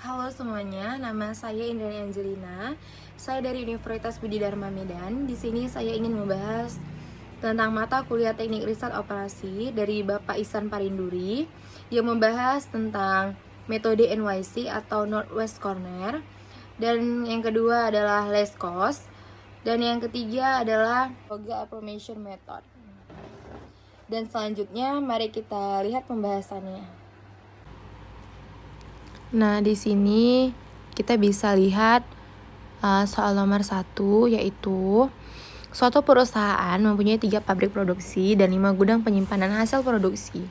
Halo semuanya, nama saya Indrani Angelina. Saya dari Universitas Budi Dharma Medan. Di sini saya ingin membahas tentang mata kuliah Teknik Riset Operasi dari Bapak Ihsan Parinduri yang membahas tentang metode NYC atau Northwest Corner. Dan yang kedua adalah less cost. Dan yang ketiga adalah Yoga Affirmation Method. Dan selanjutnya mari kita lihat pembahasannya. Nah, di sini kita bisa lihat soal nomor 1, yaitu suatu perusahaan mempunyai 3 pabrik produksi dan 5 gudang penyimpanan hasil produksi.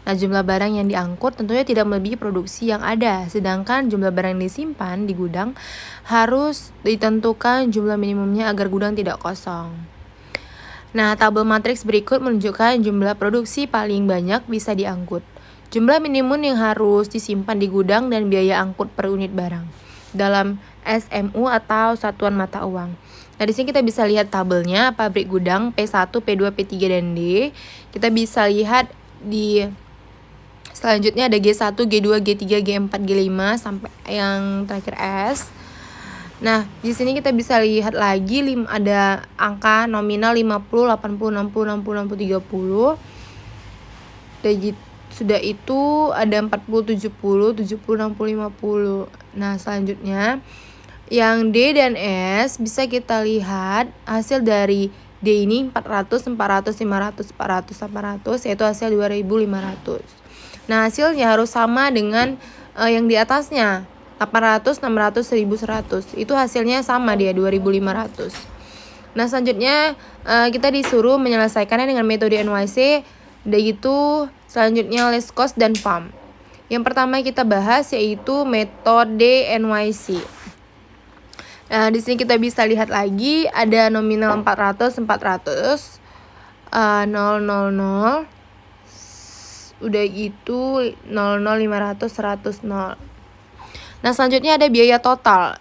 Nah, jumlah barang yang diangkut tentunya tidak melebihi produksi yang ada, sedangkan jumlah barang yang disimpan di gudang harus ditentukan jumlah minimumnya agar gudang tidak kosong. Nah, tabel matriks berikut menunjukkan jumlah produksi paling banyak bisa diangkut, jumlah minimum yang harus disimpan di gudang, dan biaya angkut per unit barang dalam SMU atau satuan mata uang. Nah, di sini kita bisa lihat tabelnya pabrik gudang P1, P2, P3 dan D. Kita bisa lihat di selanjutnya ada G1, G2, G3, G4, G5 sampai yang terakhir S. Nah, di sini kita bisa lihat lagi ada angka nominal 50, 80, 60, 60, 60, 30. Dan sudah itu ada 40, 70, 70, 60, 50. Nah, selanjutnya yang D dan S bisa kita lihat hasil dari D ini 400, 400, 500, 400, 800, yaitu hasil 2500. Nah, hasilnya harus sama dengan yang di atasnya, 800, 600, 1100. Itu hasilnya sama dia, 2500. Nah, selanjutnya kita disuruh menyelesaikannya dengan metode NYC. Udah gitu, selanjutnya less cost dan FAM. Yang pertama kita bahas yaitu metode NYC. Nah, di sini kita bisa lihat lagi ada nominal 400, 400, 0, 0, 0. Udah gitu 0, 0, 500, 100, 0. Nah, selanjutnya ada biaya total.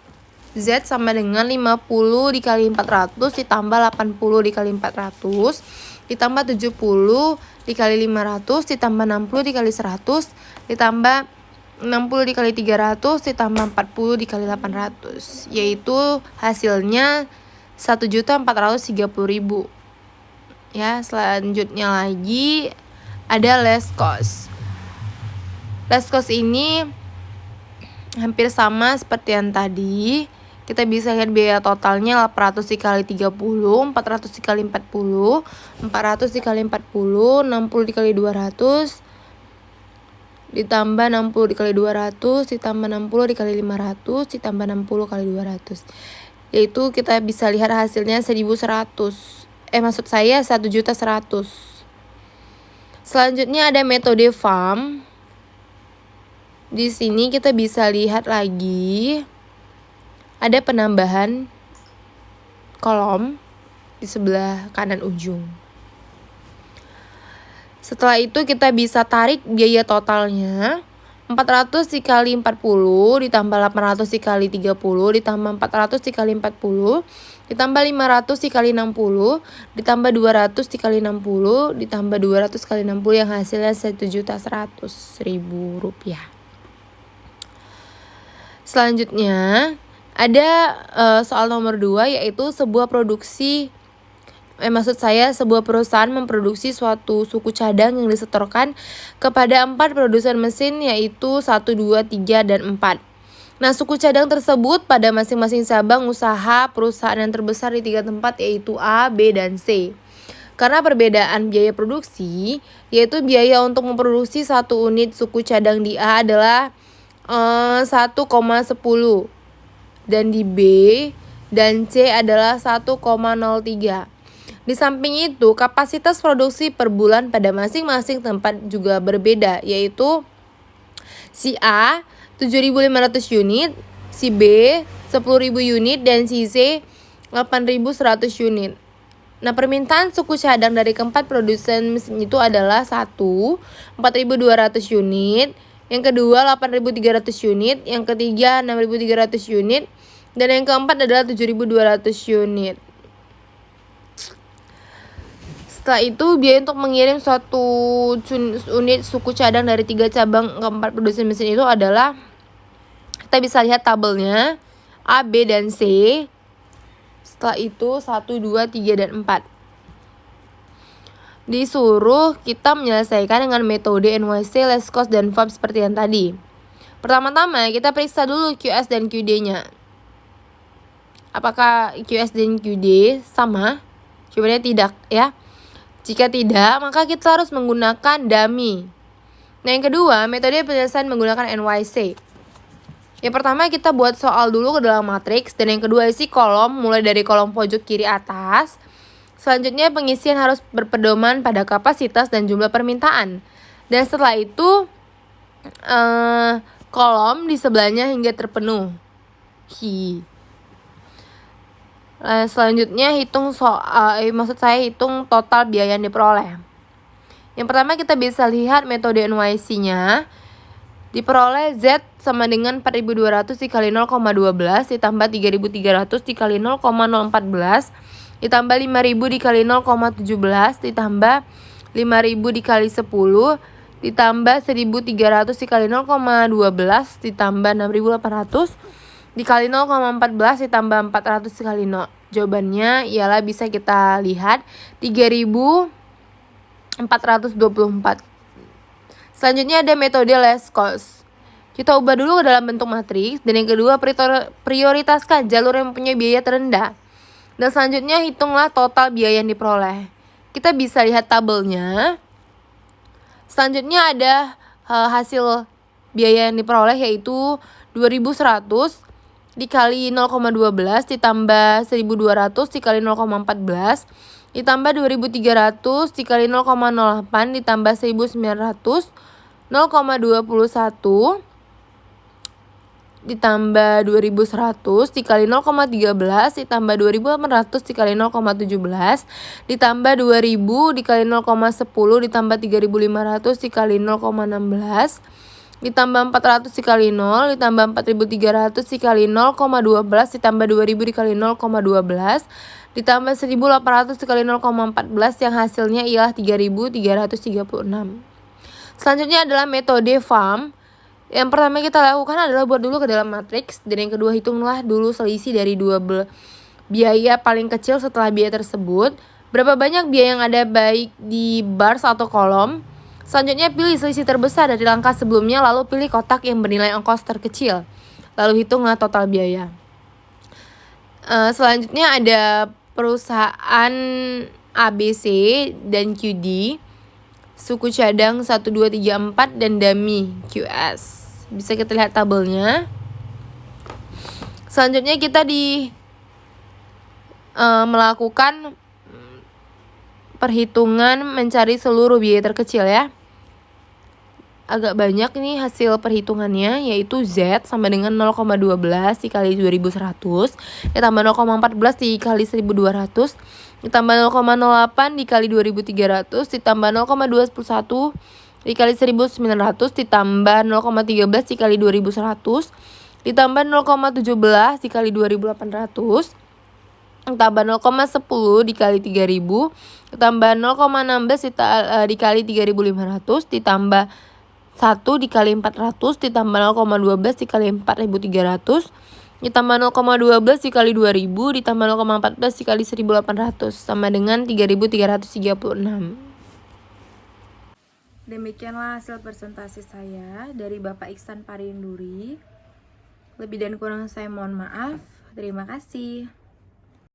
Z sama dengan 50 dikali 400 ditambah 80 dikali 400 ditambah 70 dikali 500 ditambah 60 dikali 100 ditambah 60 dikali 300 ditambah 40 dikali 800, yaitu hasilnya 1.430.000. Ya, selanjutnya lagi ada less cost. Less cost ini hampir sama seperti yang tadi. Kita bisa lihat biaya totalnya 800 dikali 30, 400 dikali 40, 400 dikali 40, 60 dikali 200, ditambah 60 dikali 200, ditambah 60 dikali 500, ditambah 60 kali 200. Yaitu kita bisa lihat hasilnya 1.100. Maksud saya 1.100.000. Selanjutnya ada metode FAM. Di sini kita bisa lihat lagi ada penambahan kolom di sebelah kanan ujung. Setelah itu kita bisa tarik biaya totalnya 400 dikali 40 ditambah 800 dikali 30 ditambah 400 dikali 40 ditambah 500 dikali 60 ditambah 200 dikali 60 ditambah 200 kali 60 yang hasilnya 1.100.000 rupiah. Selanjutnya ada soal nomor 2, yaitu sebuah perusahaan memproduksi suatu suku cadang yang disetorkan kepada 4 produsen mesin, yaitu 1, 2, 3, dan 4. Nah, suku cadang tersebut pada masing-masing cabang usaha perusahaan yang terbesar di 3 tempat, yaitu A, B, dan C. Karena perbedaan biaya produksi, yaitu biaya untuk memproduksi 1 unit suku cadang di A adalah 1,10 dan di B dan C adalah 1,03. Di samping itu, kapasitas produksi per bulan pada masing-masing tempat juga berbeda, yaitu si A 7.500 unit, si B 10.000 unit, dan si C 8.100 unit. Nah, permintaan suku cadang dari keempat produsen mesin itu adalah 1, 4.200 unit, yang kedua 8.300 unit, yang ketiga 6.300 unit, dan yang keempat adalah 7.200 unit. Setelah itu, biaya untuk mengirim suatu unit suku cadang dari 3 cabang ke 4 produsen mesin itu adalah Kita bisa lihat tabelnya A, B, dan C. Setelah itu 1, 2, 3, dan 4. Disuruh kita menyelesaikan dengan metode NYC, less cost, dan VAB seperti yang tadi. Pertama-tama kita periksa dulu QS dan QD-nya. Apakah QS dan QD sama? Jawabannya tidak ya. Jika tidak, maka kita harus menggunakan dummy. Nah, yang kedua, metode penyelesaian menggunakan NYC. Yang pertama kita buat soal dulu ke dalam matriks, dan yang kedua isi kolom mulai dari kolom pojok kiri atas. Selanjutnya pengisian harus berpedoman pada kapasitas dan jumlah permintaan. Dan setelah itu kolom di sebelahnya hingga terpenuh. Selanjutnya hitung hitung total biaya yang diperoleh. Yang pertama kita bisa lihat metode NYC-nya. Diperoleh Z sama dengan 4.200 dikali 0,12 ditambah 3.300 dikali 0,014 ditambah 5.000 dikali 0,17 ditambah 5.000 dikali 10 ditambah 1.300 dikali 0,12 ditambah 6.800 dikali 0,14 ditambah 400 dikali 0. Jawabannya ialah bisa kita lihat 3.424. Selanjutnya ada metode less cost. Kita ubah dulu ke dalam bentuk matriks. Dan yang kedua, prioritaskan jalur yang mempunyai biaya terendah. Dan selanjutnya hitunglah total biaya yang diperoleh. Kita bisa lihat tabelnya. Selanjutnya ada hasil biaya yang diperoleh, yaitu 2.100 dikali 0,12 ditambah 1.200 dikali 0,14 ditambah 2.300 dikali 0,08 ditambah 1.900 0,21 ditambah 2.100 dikali 0,13 ditambah 2.800 dikali 0,17 ditambah 2.000 dikali 0,10 ditambah 3.500 dikali 0,16 ditambah 400 dikali 0 ditambah 4.300 dikali 0,12 ditambah 2.000 dikali 0,12 ditambah 1.800 dikali 0,14 yang hasilnya ialah 3.336. Selanjutnya adalah metode FAM. Yang pertama kita lakukan adalah buat dulu ke dalam matriks, dan yang kedua hitunglah dulu selisih dari dua biaya paling kecil setelah biaya tersebut. Berapa banyak biaya yang ada baik di bars atau kolom. Selanjutnya pilih selisih terbesar dari langkah sebelumnya, lalu pilih kotak yang bernilai ongkos terkecil. Lalu hitunglah total biaya. Selanjutnya ada perusahaan ABC dan QD, suku cadang 1, 2, 3, 4, dan dummy QS. Bisa kita lihat tabelnya. Selanjutnya kita melakukan perhitungan mencari seluruh biaya terkecil ya. Agak banyak nih hasil perhitungannya, yaitu Z sama dengan 0,12 dikali 2.100 ditambah 0,14 dikali 1.200 ditambah 0,08 dikali 2.300 ditambah 0,21 dikali 1.900 ditambah 0,13 dikali 2.100 ditambah 0,17 dikali 2.800 ditambah 0,10 dikali 3.000 ditambah 0,16 dikali 3.500 ditambah 1 dikali 400 ditambah 0,12 dikali 4.300 ditambah 0,12 dikali 2.000 ditambah 0,14 dikali 1.800 sama dengan 3.336. Demikianlah hasil presentasi saya dari Bapak Iksan Parinduri. Lebih dan kurang saya mohon maaf. Terima kasih.